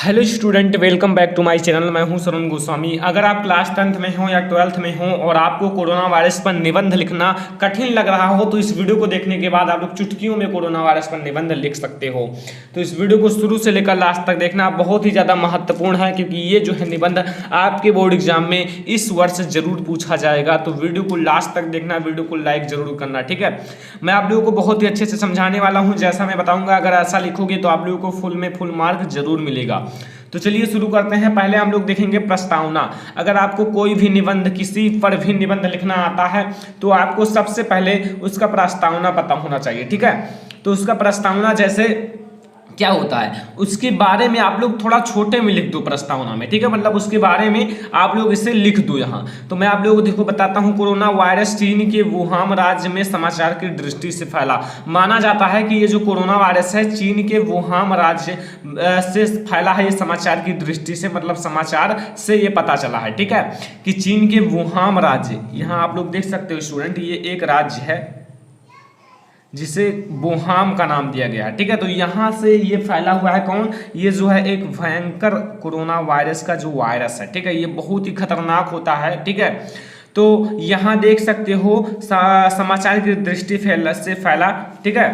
Hello student, welcome back to my channel. मैं हूं सरुण गोस्वामी। अगर आप क्लास 10th में हो या 12th में हो और आपको कोरोना वायरस पर निबंध लिखना कठिन लग रहा हो तो इस वीडियो को देखने के बाद आप लोग चुटकियों में कोरोना वायरस पर निबंध लिख सकते हो। तो इस वीडियो को शुरू से लेकर लास्ट तक देखना बहुत ही ज़्यादा महत्वपूर्ण है, क्योंकि ये जो है निबंध आपके बोर्ड एग्जाम में इस वर्ष जरूर पूछा जाएगा। तो वीडियो को लास्ट तक देखना, वीडियो को लाइक जरूर करना, ठीक है। मैं आप लोगों को बहुत ही अच्छे से समझाने वाला हूँ, जैसा मैं बताऊँगा अगर ऐसा लिखोगे तो आप लोगों को फुल में फुल मार्क जरूर मिलेगा। तो चलिए शुरू करते हैं। पहले हम लोग देखेंगे प्रस्तावना। अगर आपको कोई भी निबंध, किसी पर भी निबंध लिखना आता है तो आपको सबसे पहले उसका प्रस्तावना पता होना चाहिए, ठीक है। तो उसका प्रस्तावना जैसे क्या होता है उसके बारे में आप लोग थोड़ा छोटे में लिख दो प्रस्तावना में, ठीक है। मतलब उसके बारे में आप लोग इसे लिख दो यहाँ। तो मैं आप लोगों को देखो बताता हूँ। कोरोना वायरस चीन के वुहान राज्य में समाचार की दृष्टि से फैला। माना जाता है कि ये जो कोरोना वायरस है चीन के वुहान राज्य से फैला है। ये समाचार की दृष्टि से मतलब समाचार से ये पता चला है, ठीक है, कि चीन के वुहान राज्य, यहाँ आप लोग देख सकते हो स्टूडेंट, ये एक राज्य है जिसे वुहान का नाम दिया गया है, ठीक है। तो यहाँ से ये फैला हुआ है कौन, ये जो है एक भयंकर कोरोना वायरस का जो वायरस है, ठीक है। ये बहुत ही खतरनाक होता है, ठीक है। तो यहाँ देख सकते हो समाचार की दृष्टि से फैला, ठीक है।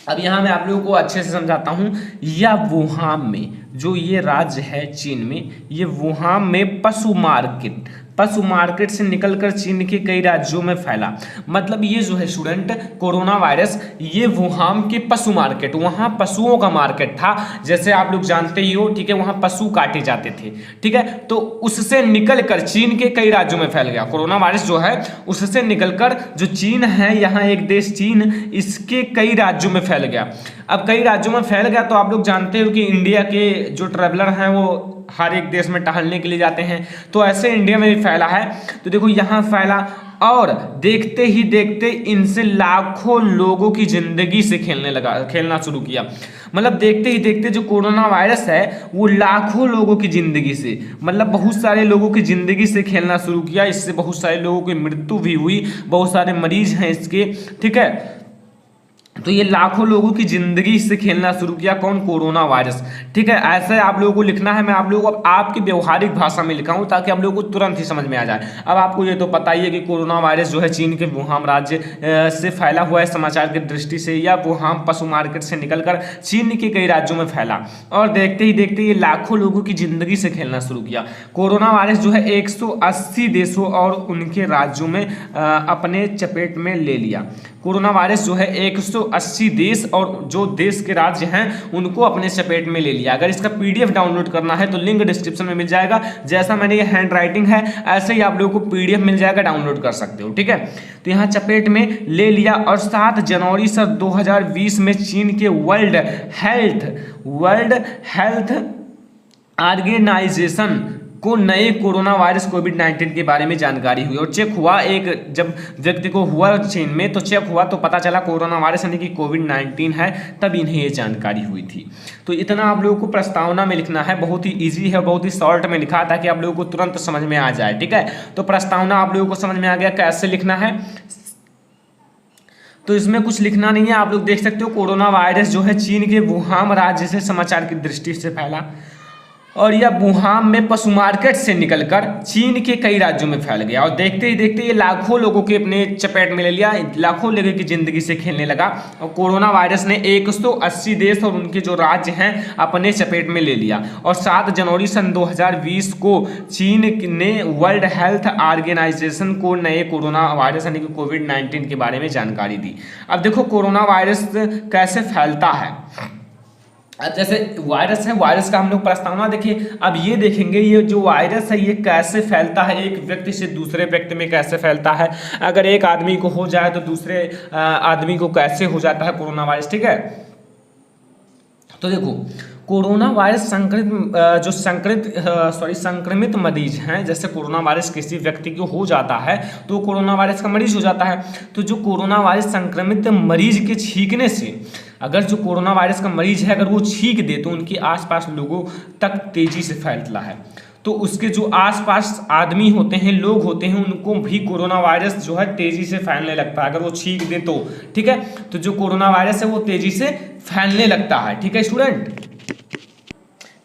अब यहाँ मैं आप लोगों को अच्छे से समझाता हूँ। या वुहान में जो ये राज्य है चीन में, ये वुहान में पशु मार्केट से निकलकर चीन के कई राज्यों में फैला। मतलब ये जो है स्टूडेंट कोरोना वायरस, ये वुहान के पशु मार्केट, वहाँ पशुओं का मार्केट था, जैसे आप लोग जानते ही हो, ठीक है। वहाँ पशु काटे जाते थे, ठीक है। तो उससे निकलकर चीन के कई राज्यों में फैल गया कोरोना वायरस जो है। उससे निकलकर जो चीन है, यहाँ एक देश चीन, इसके कई राज्यों में फैल गया। अब कई राज्यों में फैल गया तो आप लोग जानते हो कि इंडिया के जो ट्रैवलर हैं वो हर एक देश में टहलने के लिए जाते हैं, तो ऐसे इंडिया में भी फैला है। तो देखो यहाँ फैला और देखते ही देखते इनसे लाखों लोगों की जिंदगी से खेलना शुरू किया। मतलब देखते ही देखते जो कोरोना वायरस है वो लाखों लोगों की जिंदगी से, मतलब बहुत सारे लोगों की जिंदगी से खेलना शुरू किया। इससे बहुत सारे लोगों की मृत्यु भी हुई, बहुत सारे मरीज हैं इसके, ठीक है। तो ये लाखों लोगों की जिंदगी से खेलना शुरू किया कौन, कोरोना वायरस, ठीक है। ऐसे आप लोगों को लिखना है। मैं आप लोगों को आपकी व्यवहारिक भाषा में लिखा हूं ताकि आप लोगों को तुरंत ही समझ में आ जाए। अब आपको ये तो पता ही है कि कोरोना वायरस जो है चीन के वुहान राज्य से फैला हुआ है समाचार की दृष्टि से, या वुहान पशु मार्केट से निकलकर चीन के कई राज्यों में फैला और देखते ही देखते ये लाखों लोगों की जिंदगी से खेलना शुरू किया। कोरोना वायरस जो है 180 देशों और उनके राज्यों में अपने चपेट में ले लिया। कोरोना वायरस जो है 180 देश और जो देश के राज्य हैं उनको अपने चपेट में ले लिया। अगर इसका पीडीएफ डाउनलोड करना है तो लिंक डिस्क्रिप्शन में मिल जाएगा। जैसा मैंने ये हैंड राइटिंग है ऐसे ही आप लोगों को पीडीएफ मिल जाएगा, डाउनलोड कर सकते हो, ठीक है। तो यहाँ चपेट में ले लिया। और 7 जनवरी 2020 में चीन के वर्ल्ड हेल्थ ऑर्गेनाइजेशन को नए कोरोना वायरस कोविड-19 के बारे में जानकारी हुई और चेक हुआ। एक जब व्यक्ति को हुआ चीन में तो चेक हुआ तो पता चला कोरोना वायरस यानी कि कोविड-19 है, तब इन्हें ये जानकारी हुई थी। तो इतना आप लोगों को प्रस्तावना में लिखना है। बहुत ही ईजी है, बहुत ही शॉर्ट में लिखा ताकि आप लोगों को तुरंत समझ में आ जाए, ठीक है। तो प्रस्तावना आप लोगों को समझ में आ गया कैसे लिखना है। तो इसमें कुछ लिखना नहीं है, आप लोग देख सकते हो। कोरोना वायरस जो है चीन के वुहान राज्य से समाचार की दृष्टि से फैला और यह वुहान में पशु मार्केट से निकलकर चीन के कई राज्यों में फैल गया और देखते ही देखते ये लाखों लोगों के अपने चपेट में ले लिया, लाखों लोगों की जिंदगी से खेलने लगा। और कोरोना वायरस ने 180 देश और उनके जो राज्य हैं अपने चपेट में ले लिया। और 7 जनवरी सन 2020 को चीन ने वर्ल्ड हेल्थ ऑर्गेनाइजेशन को नए कोरोना वायरस यानी कि कोविड-19 के बारे में जानकारी दी। अब देखो कोरोना वायरस कैसे फैलता है। अब जैसे वायरस है, वायरस का हम लोग प्रस्तावना देखिए। अब ये देखेंगे ये जो वायरस है ये कैसे फैलता है, एक व्यक्ति से दूसरे व्यक्ति में कैसे फैलता है। अगर एक आदमी को हो जाए तो दूसरे आदमी को कैसे हो जाता है कोरोना वायरस, ठीक है। तो देखो कोरोना वायरस संक्रमित मरीज हैं, जैसे कोरोना वायरस किसी व्यक्ति को हो जाता है तो कोरोना वायरस का मरीज हो जाता है। तो जो कोरोना वायरस संक्रमित मरीज के छींकने से, अगर जो कोरोना वायरस का मरीज है अगर वो छींक दे तो उनके आसपास लोगों तक तेजी से फैलता है। तो उसके जो आसपास आदमी होते हैं, लोग होते हैं, उनको भी कोरोना वायरस जो है तेजी से फैलने लगता है अगर वो छींक दे तो, ठीक है। तो जो कोरोना वायरस है वो तेजी से फैलने लगता है, ठीक है स्टूडेंट।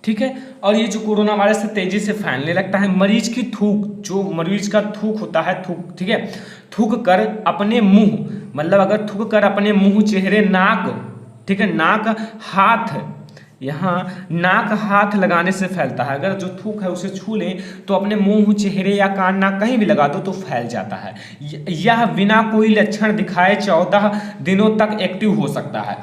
ठीक है। और ये जो कोरोना वायरस है तेजी से फैलने लगता है। मरीज की थूक, जो मरीज का थूक होता है, थूक, ठीक है, थूक कर अपने मुंह, मतलब अगर थूक कर अपने मुंह, चेहरे, नाक, ठीक है, नाक, हाथ, यहाँ नाक हाथ लगाने से फैलता है। अगर जो थूक है उसे छू लें तो अपने मुंह, चेहरे या कान, नाक कहीं भी लगा दो तो फैल जाता है। यह बिना कोई लक्षण दिखाए 14 दिनों तक एक्टिव हो सकता है।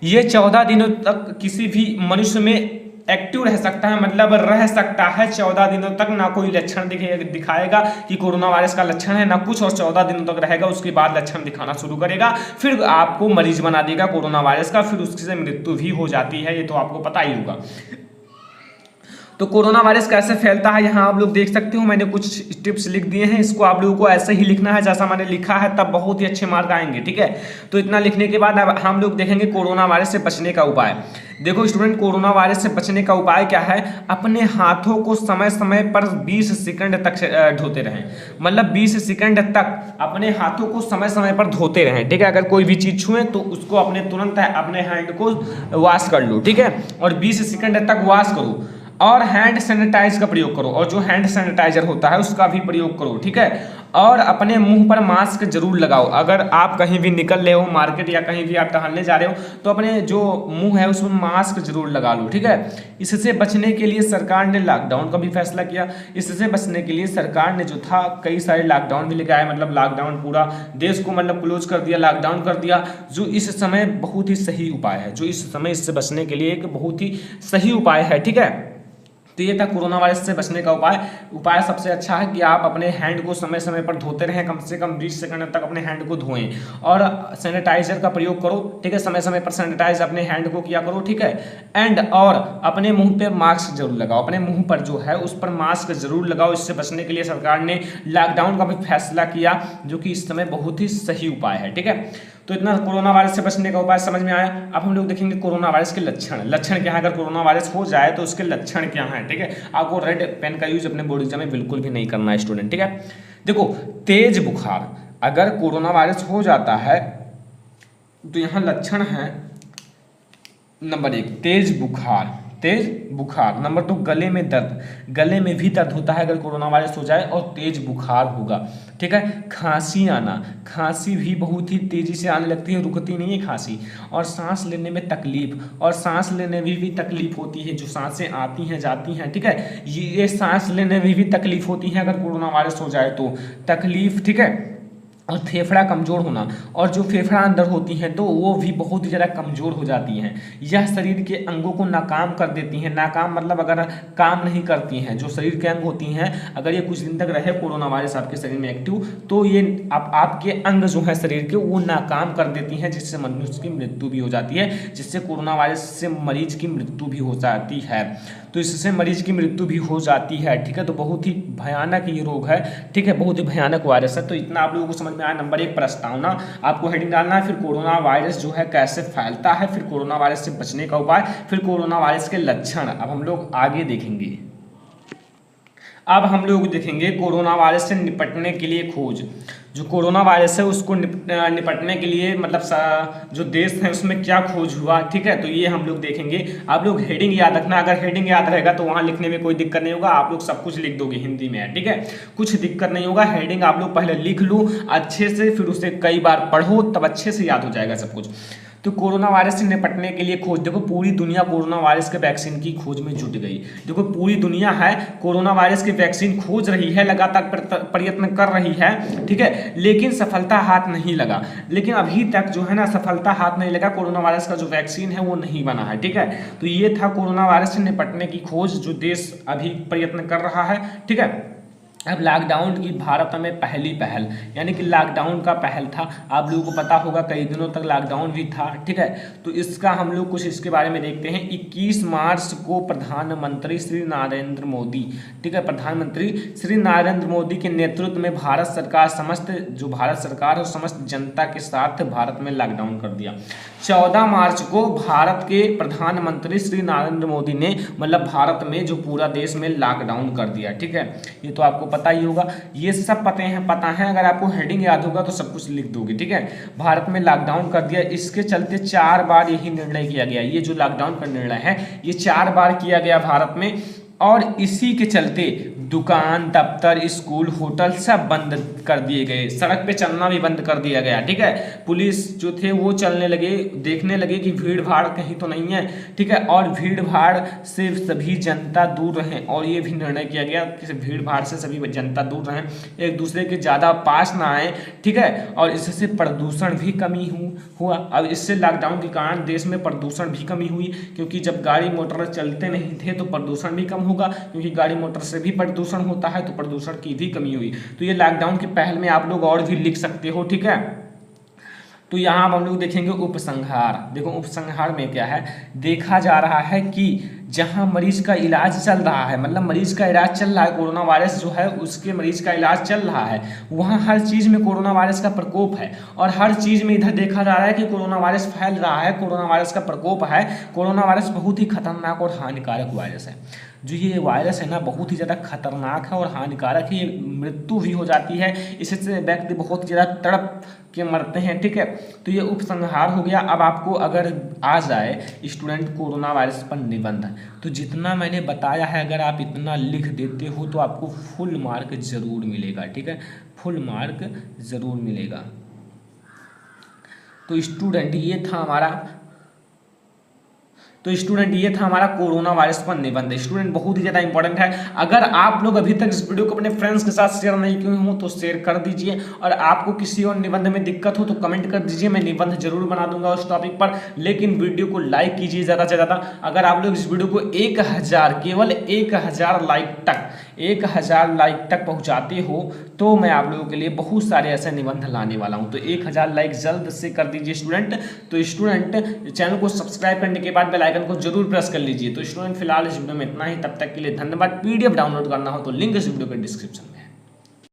ये 14 दिनों तक किसी भी मनुष्य में एक्टिव रह सकता है, मतलब रह सकता है 14 दिनों तक, ना कोई लक्षण दिखाएगा कि कोरोना वायरस का लक्षण है ना कुछ, और 14 दिनों तक रहेगा। उसके बाद लक्षण दिखाना शुरू करेगा, फिर आपको मरीज बना देगा कोरोना वायरस का, फिर उससे मृत्यु भी हो जाती है। ये तो आपको पता ही होगा। तो कोरोना वायरस कैसे फैलता है यहाँ आप लोग देख सकते हो, मैंने कुछ टिप्स लिख दिए हैं। इसको आप लोगों को ऐसे ही लिखना है जैसा मैंने लिखा है, तब बहुत ही अच्छे मार्क आएंगे, ठीक है। तो इतना लिखने के बाद अब हम लोग देखेंगे कोरोना वायरस से बचने का उपाय। देखो स्टूडेंट, कोरोना वायरस से बचने का उपाय क्या है? अपने हाथों को समय समय पर 20 सेकंड तक धोते रहें, मतलब 20 सेकंड तक अपने हाथों को समय समय पर धोते रहें, ठीक है। अगर कोई भी चीज छुए तो उसको अपने तुरंत अपने हैंड को वॉश कर लो, ठीक है, और 20 सेकंड तक वॉश करो। और हैंड सैनिटाइज का प्रयोग करो, और जो हैंड सैनिटाइजर होता है उसका भी प्रयोग करो, ठीक है। और अपने मुंह पर मास्क जरूर लगाओ। अगर आप कहीं भी निकल रहे हो मार्केट या कहीं भी आप टहलने जा रहे हो तो अपने जो मुंह है उसमें मास्क जरूर लगा लो, ठीक है। इससे बचने के लिए सरकार ने लॉकडाउन का भी फैसला किया। इससे बचने के लिए सरकार ने जो था कई सारे लॉकडाउन भी लगाए, मतलब लॉकडाउन पूरा देश को मतलब क्लोज कर दिया, लॉकडाउन कर दिया, जो इस समय बहुत ही सही उपाय है, जो इस समय इससे बचने के लिए एक बहुत ही सही उपाय है, ठीक है। तो ये था कोरोना वायरस से बचने का उपाय सबसे अच्छा है कि आप अपने हैंड को समय समय पर धोते रहें, कम से कम 20 सेकंड तक अपने हैंड को धोएं, और सैनिटाइजर का प्रयोग करो, ठीक है। समय समय पर सैनिटाइज अपने हैंड को किया करो, ठीक है। एंड और अपने मुंह पे मास्क जरूर लगाओ, अपने मुंह पर जो है उस पर मास्क जरूर लगाओ। इससे बचने के लिए सरकार ने लॉकडाउन का भी फैसला किया, जो कि इस समय बहुत ही सही उपाय है, ठीक है। तो इतना कोरोना वायरस से बचने का उपाय समझ में आया। अब हम लोग देखेंगे कोरोना वायरस के लक्षण क्या है। अगर कोरोना वायरस हो जाए तो उसके लक्षण क्या हैं, ठीक है। आपको रेड पेन का यूज अपने बोर्ड एग्जाम में बिल्कुल भी नहीं करना है स्टूडेंट, ठीक है। देखो, तेज बुखार, अगर कोरोना वायरस हो जाता है तो यहाँ लक्षण है, नंबर 1 तेज बुखार, नंबर 2 गले में दर्द, गले में भी दर्द होता है अगर कोरोना वायरस हो जाए और तेज बुखार होगा, ठीक है। खांसी आना, खांसी भी बहुत ही तेजी से आने लगती है, रुकती नहीं है खांसी। और सांस लेने में तकलीफ, और सांस लेने में भी तकलीफ होती है, जो सांसें आती हैं जाती हैं, ठीक है, ये सांस लेने में भी तकलीफ होती है अगर कोरोना वायरस हो जाए तो तकलीफ, ठीक है। और फेफड़ा कमजोर होना, और जो फेफड़ा अंदर होती हैं तो वो भी बहुत ही ज़्यादा कमजोर हो जाती हैं। यह शरीर के अंगों को नाकाम कर देती हैं। नाकाम मतलब अगर काम नहीं करती हैं, जो शरीर के अंग होती हैं, अगर ये कुछ दिन तक रहे कोरोना वायरस आपके शरीर में एक्टिव, तो ये आपके अंग जो है शरीर के वो नाकाम कर देती हैं, जिससे मनुष्य की मृत्यु भी हो जाती है, जिससे कोरोना वायरस से मरीज की मृत्यु भी हो जाती है। तो इससे मरीज की मृत्यु भी हो जाती है, ठीक है। तो बहुत ही भयानक ये रोग है, ठीक है, बहुत ही भयानक वायरस है। तो इतना आप लोगों को समझ में आया। नंबर 1 प्रस्तावना, आपको हेडिंग डालना है, फिर कोरोना वायरस जो है कैसे फैलता है, फिर कोरोना वायरस से बचने का उपाय, फिर कोरोना वायरस के लक्षण। अब हम लोग आगे देखेंगे। अब हम लोग देखेंगे कोरोना वायरस से निपटने के लिए खोज। जो कोरोना वायरस है उसको निपटने के लिए मतलब जो देश है उसमें क्या खोज हुआ, ठीक है। तो ये हम लोग देखेंगे। आप लोग हेडिंग याद रखना, अगर हेडिंग याद रहेगा तो वहाँ लिखने में कोई दिक्कत नहीं होगा, आप लोग सब कुछ लिख दोगे हिंदी में, ठीक है, कुछ दिक्कत नहीं होगा। हेडिंग आप लोग पहले लिख लो अच्छे से, फिर उसे कई बार पढ़ो, तब अच्छे से याद हो जाएगा सब कुछ। तो कोरोना वायरस से निपटने के लिए खोज, देखो पूरी दुनिया कोरोना वायरस के वैक्सीन की खोज में जुट गई। देखो पूरी दुनिया है कोरोना वायरस की वैक्सीन खोज रही है, लगातार प्रयत्न कर रही है, ठीक है, लेकिन सफलता हाथ नहीं लगा। लेकिन अभी तक जो है ना सफलता हाथ नहीं लगा, कोरोना वायरस का जो वैक्सीन है वो नहीं बना है, ठीक है। तो ये था कोरोना वायरस से निपटने की खोज, जो देश अभी प्रयत्न कर रहा है, ठीक है। अब लॉकडाउन की भारत में पहली पहल, यानी कि लॉकडाउन का पहल था, आप लोगों को पता होगा कई दिनों तक लॉकडाउन भी था, ठीक है। तो इसका हम लोग कुछ इसके बारे में देखते हैं। 21 मार्च को प्रधानमंत्री श्री नरेंद्र मोदी, ठीक है, प्रधानमंत्री श्री नरेंद्र मोदी के नेतृत्व में भारत सरकार है समस्त जनता के साथ भारत में लॉकडाउन कर दिया। 14 मार्च को भारत के प्रधानमंत्री श्री नरेंद्र मोदी ने मतलब भारत में जो पूरा देश में लॉकडाउन कर दिया, ठीक है। ये तो आपको पता ही होगा, ये सब पता है। अगर आपको हेडिंग याद होगा तो सब कुछ लिख दोगे, ठीक है। भारत में लॉकडाउन कर दिया, इसके चलते 4 बार यही निर्णय किया गया। ये जो लॉकडाउन का निर्णय है ये 4 बार किया गया भारत में, और इसी के चलते दुकान, दफ्तर, स्कूल, होटल सब बंद कर दिए गए। सड़क पे चलना भी बंद कर दिया गया, ठीक है। पुलिस जो थे वो चलने लगे, देखने लगे कि भीड़ भाड़ कहीं तो नहीं है, ठीक है। और भीड़ भाड़ से सभी जनता दूर रहें, और ये भी निर्णय किया गया कि भीड़ भाड़ से सभी जनता दूर रहें, एक दूसरे के ज़्यादा पास ना आए, ठीक है। और इससे प्रदूषण भी कमी हुआ। अब इससे लॉकडाउन के कारण देश में प्रदूषण भी कमी हुई, क्योंकि जब गाड़ी मोटर चलते नहीं थे तो प्रदूषण भी कम होगा, क्योंकि गाड़ी मोटर से भी प्रदूषण होता है, तो प्रदूषण की भी कमी हुई। तो ये लॉकडाउन के पहल में आप लोग और भी लिख सकते हो, ठीक है। तो यहाँ हम लोग देखेंगे उपसंहार। देखो उपसंहार में क्या है, देखा जा रहा है कि जहाँ मरीज का इलाज चल रहा है, मतलब मरीज का इलाज चल रहा है, कोरोना वायरस जो है उसके मरीज का इलाज चल रहा है, वहाँ हर चीज़ में कोरोना वायरस का प्रकोप है। और हर चीज़ में इधर देखा जा रहा है कि कोरोना वायरस फैल रहा है, कोरोना वायरस का प्रकोप है। कोरोना वायरस बहुत ही खतरनाक और हानिकारक वायरस है। जो ये वायरस है ना बहुत ही ज़्यादा खतरनाक है और हानिकारक है, ये मृत्यु भी हो जाती है, इससे व्यक्ति बहुत ज़्यादा तड़प के मरते हैं, ठीक है। तो ये उपसंहार हो गया। अब आपको अगर आ जाए स्टूडेंट कोरोना वायरस पर निबंध, तो जितना मैंने बताया है अगर आप इतना लिख देते हो तो आपको फुल मार्क जरूर मिलेगा, ठीक है, फुल मार्क जरूर मिलेगा। तो स्टूडेंट ये था हमारा कोरोना वायरस पर निबंध। स्टूडेंट बहुत ही ज़्यादा इंपॉर्टेंट है। अगर आप लोग अभी तक इस वीडियो को अपने फ्रेंड्स के साथ शेयर नहीं किए हो तो शेयर कर दीजिए, और आपको किसी और निबंध में दिक्कत हो तो कमेंट कर दीजिए, मैं निबंध जरूर बना दूंगा उस टॉपिक पर। लेकिन वीडियो को लाइक कीजिए ज़्यादा से ज़्यादा। अगर आप लोग इस वीडियो को 1000 केवल 1000 लाइक तक पहुँचाते हो तो मैं आप लोगों के लिए बहुत सारे ऐसे निबंध लाने वाला हूँ। तो 1000 लाइक जल्द से कर दीजिए स्टूडेंट। तो स्टूडेंट चैनल को सब्सक्राइब करने के बाद बेल आइकन को जरूर प्रेस कर लीजिए। तो स्टूडेंट फिलहाल इस वीडियो में इतना ही, तब तक के लिए धन्यवाद। PDF डाउनलोड करना हो तो लिंक इस वीडियो के डिस्क्रिप्शन में है।